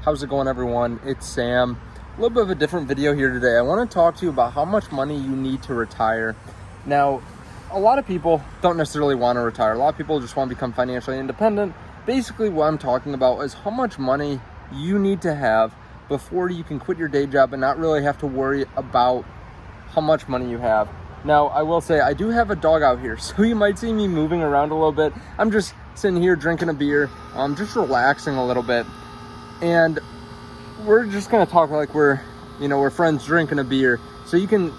How's it going, everyone? It's Sam. A little bit of a different video here today. I want to talk to you about how much money you need to retire. Now, a lot of people don't necessarily want to retire. A lot of people just want to become financially independent. Basically, what I'm talking about is how much money you need to have before you can quit your day job and not really have to worry about how much money you have. Now, I will say I do have a dog out here, so you might see me moving around a little bit. I'm just sitting here drinking a beer. I'm just relaxing a little bit. And we're just going to talk like we're friends drinking a beer. So you can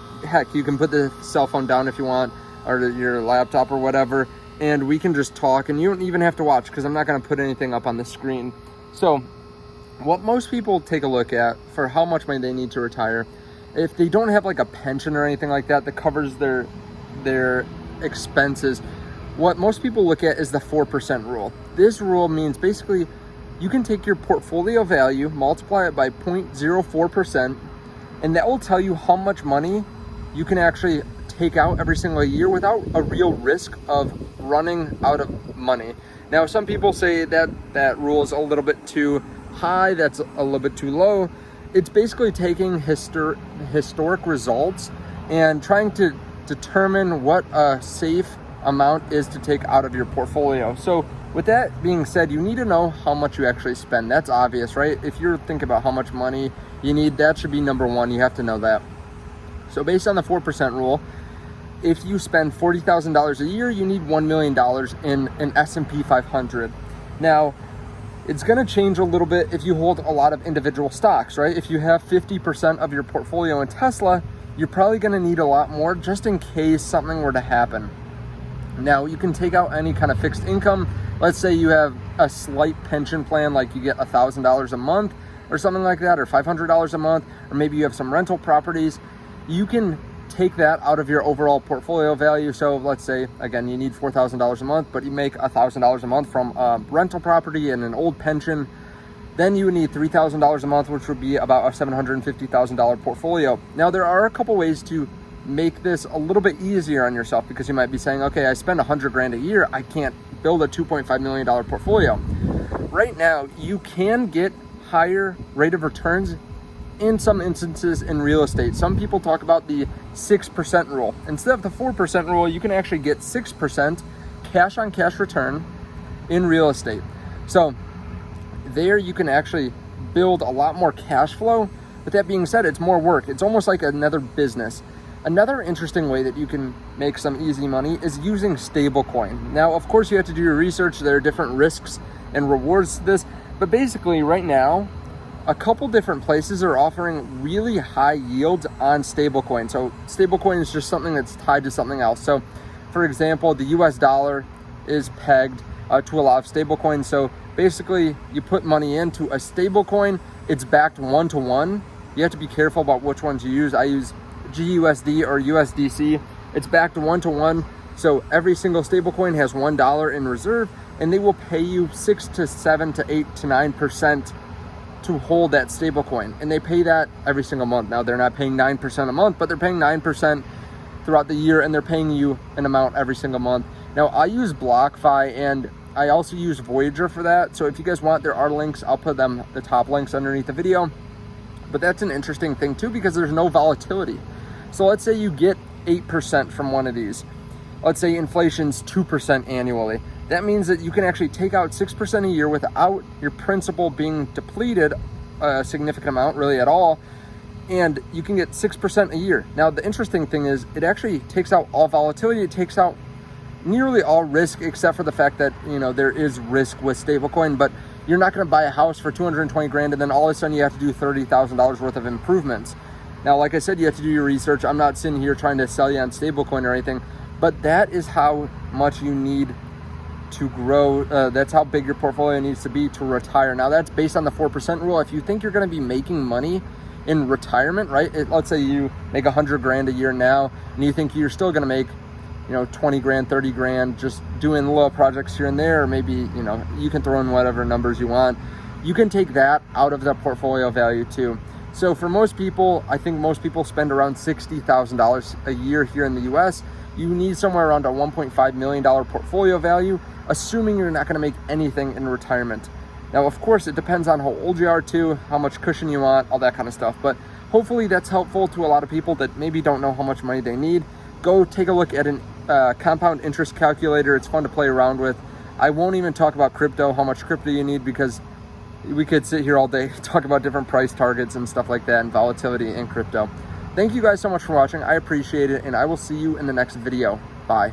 put the cell phone down if you want, or your laptop or whatever, and we can just talk, and you don't even have to watch because I'm not going to put anything up on the screen. So what most people take a look at for how much money they need to retire, if they don't have like a pension or anything like that covers their expenses, what most people look at is the 4% rule. This rule means basically you can take your portfolio value, multiply it by 0.04%, and that will tell you how much money you can actually take out every single year without a real risk of running out of money. Now, some people say that rule is a little bit too high, that's a little bit too low. It's basically taking historic results and trying to determine what a safe amount is to take out of your portfolio. So with that being said, you need to know how much you actually spend. That's obvious, right? If you're thinking about how much money you need, that should be number one. You have to know that. So based on the 4% rule, if you spend $40,000 a year, you need $1 million in an S&P 500. Now, it's going to change a little bit if you hold a lot of individual stocks, right? If you have 50% of your portfolio in Tesla, you're probably going to need a lot more just in case something were to happen. Now, you can take out any kind of fixed income. Let's say you have a slight pension plan, like you get $1,000 a month or something like that, or $500 a month, or maybe you have some rental properties. You can take that out of your overall portfolio value. So let's say, again, you need $4,000 a month, but you make $1,000 a month from a rental property and an old pension. Then you would need $3,000 a month, which would be about a $750,000 portfolio. Now, there are a couple ways to make this a little bit easier on yourself, because you might be saying, okay, I spend $100,000 a year, I can't build a $2.5 million portfolio. Right now, you can get higher rate of returns in some instances in real estate. Some people talk about the 6% rule. Instead of the 4% rule, you can actually get 6% cash on cash return in real estate. So there you can actually build a lot more cash flow. With that being said, it's more work. It's almost like another business. Another interesting way that you can make some easy money is using stablecoin. Now, of course, you have to do your research. There are different risks and rewards to this, but basically right now, a couple different places are offering really high yields on stablecoin. So stablecoin is just something that's tied to something else. So for example, the US dollar is pegged to a lot of stablecoins. So basically you put money into a stablecoin, it's backed 1-to-1. You have to be careful about which ones you use. I use GUSD or USDC. It's backed 1-to-1. So every single stablecoin has $1 in reserve, and they will pay you 6 to 7 to 8 to 9% to hold that stablecoin, and they pay that every single month. Now, they're not paying 9% a month, but they're paying 9% throughout the year, and they're paying you an amount every single month. Now, I use BlockFi, and I also use Voyager for that. So if you guys want, there are links. I'll put them, the top links underneath the video. But that's an interesting thing too, because there's no volatility. So let's say you get 8% from one of these. Let's say inflation's 2% annually. That means that you can actually take out 6% a year without your principal being depleted a significant amount, really at all, and you can get 6% a year. Now, the interesting thing is it actually takes out all volatility. It takes out nearly all risk, except for the fact that, there is risk with stablecoin, but you're not going to buy a house for $220,000 and then all of a sudden you have to do $30,000 worth of improvements. Now, like I said, you have to do your research. I'm not sitting here trying to sell you on stablecoin or anything, but that is how much you need to grow. That's how big your portfolio needs to be to retire. Now, that's based on the 4% rule. If you think you're going to be making money in retirement, right? Let's say you make $100,000 a year now, and you think you're still going to make, $20,000, $30,000, just doing little projects here and there, or maybe, you can throw in whatever numbers you want. You can take that out of the portfolio value too. So for most people, I think most people spend around $60,000 a year here in the US. You need somewhere around a $1.5 million portfolio value, assuming you're not going to make anything in retirement. Now, of course, it depends on how old you are too, how much cushion you want, all that kind of stuff. But hopefully that's helpful to a lot of people that maybe don't know how much money they need. Go take a look at an compound interest calculator. It's fun to play around with. I won't even talk about crypto, how much crypto you need, because we could sit here all day, talk about different price targets and stuff like that and volatility in crypto. Thank you guys so much for watching. I appreciate it, and I will see you in the next video. Bye.